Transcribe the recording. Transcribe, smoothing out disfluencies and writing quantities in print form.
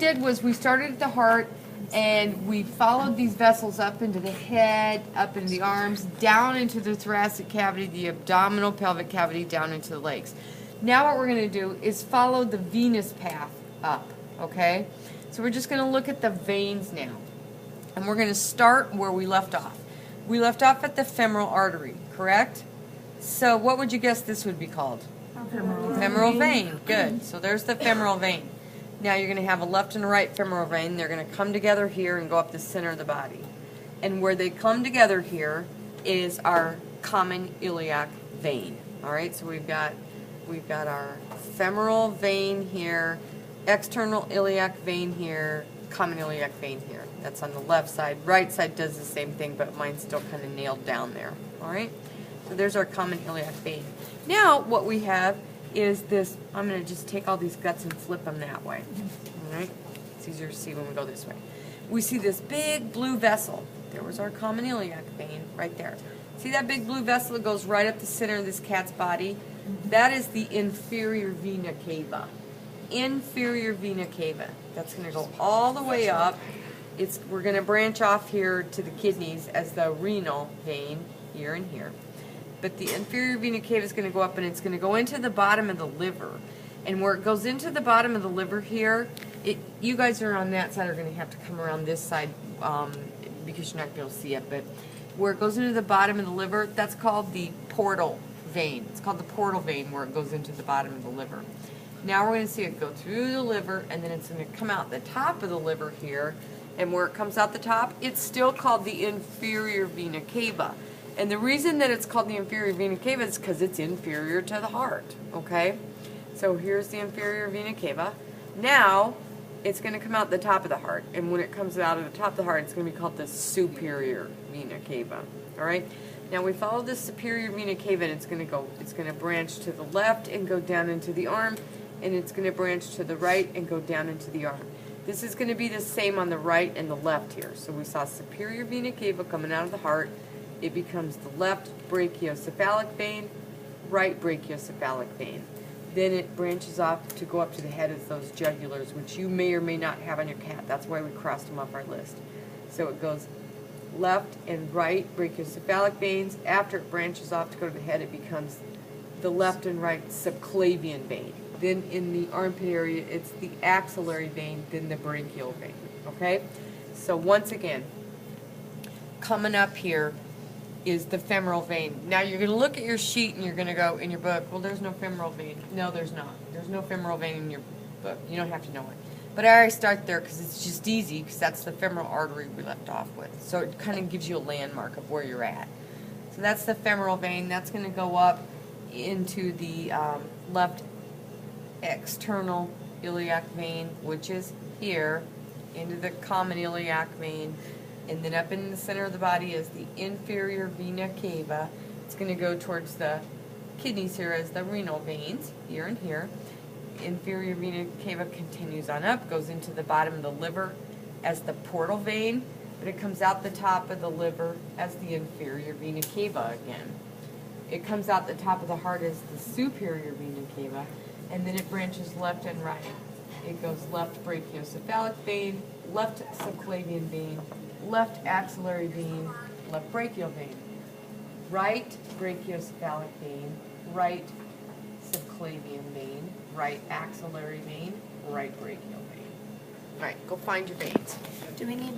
did was we started at the heart and we followed these vessels up into the head, up into the arms, down into the thoracic cavity, the abdominal pelvic cavity, down into the legs. Now what we're going to do is follow the venous path up, okay? So we're just going to look at the veins now. And we're going to start where we left off. We left off at the femoral artery, correct? So what would you guess this would be called? Femoral vein. Good. So there's the femoral vein. Now you're going to have a left and a right femoral vein. They're going to come together here and go up the center of the body. And where they come together here is our common iliac vein. All right, so we've got our femoral vein here, external iliac vein here, common iliac vein here. That's on the left side. Right side does the same thing, but mine's still kind of nailed down there. All right, so there's our common iliac vein. Now what we have is this. I'm going to just take all these guts and flip them that way. All right, it's easier to see when we go this way. We see this big blue vessel. There was our common iliac vein right there. See that big blue vessel that goes right up the center of this cat's body? That is the inferior vena cava. Inferior vena cava. That's going to go all the way up. We're going to branch off here to the kidneys as the renal vein here and here. But the inferior vena cava is going to go up and it's going to go into the bottom of the liver. And where it goes into the bottom of the liver here, you guys are on that side are going to have to come around this side because you're not going to be able to see it. But where it goes into the bottom of the liver, that's called the portal vein. It's called the portal vein where it goes into the bottom of the liver. Now we're going to see it go through the liver and then it's going to come out the top of the liver here. And where it comes out the top, it's still called the inferior vena cava. And the reason that it's called the inferior vena cava is because it's inferior to the heart, okay? So here's the inferior vena cava. Now, it's going to come out the top of the heart. And when it comes out of the top of the heart, it's going to be called the superior vena cava, all right? Now, we follow the superior vena cava, and it's going to branch to the left and go down into the arm, and it's going to branch to the right and go down into the arm. This is going to be the same on the right and the left here. So we saw superior vena cava coming out of the heart. It becomes the left brachiocephalic vein, right brachiocephalic vein. Then it branches off to go up to the head of those jugulars, which you may or may not have on your cat. That's why we crossed them off our list. So it goes left and right brachiocephalic veins. After it branches off to go to the head, it becomes the left and right subclavian vein. Then in the armpit area, it's the axillary vein, then the brachial vein. Okay? So once again, coming up here is the femoral vein. Now you're going to look at your sheet and you're going to go in your book, well, there's no femoral vein. No, there's not. There's no femoral vein in your book. You don't have to know it. But I already start there because it's just easy because that's the femoral artery we left off with. So it kind of gives you a landmark of where you're at. So that's the femoral vein. That's going to go up into the left external iliac vein, which is here, into the common iliac vein. And then up in the center of the body is the inferior vena cava. It's going to go towards the kidneys here as the renal veins, here and here. Inferior vena cava continues on up, goes into the bottom of the liver as the portal vein, but it comes out the top of the liver as the inferior vena cava again. It comes out the top of the heart as the superior vena cava, and then it branches left and right. It goes left brachiocephalic vein, left subclavian vein, left axillary vein, left brachial vein, right brachiocephalic vein, right subclavian vein, right axillary vein, right brachial vein. All right, go find your veins. Do we need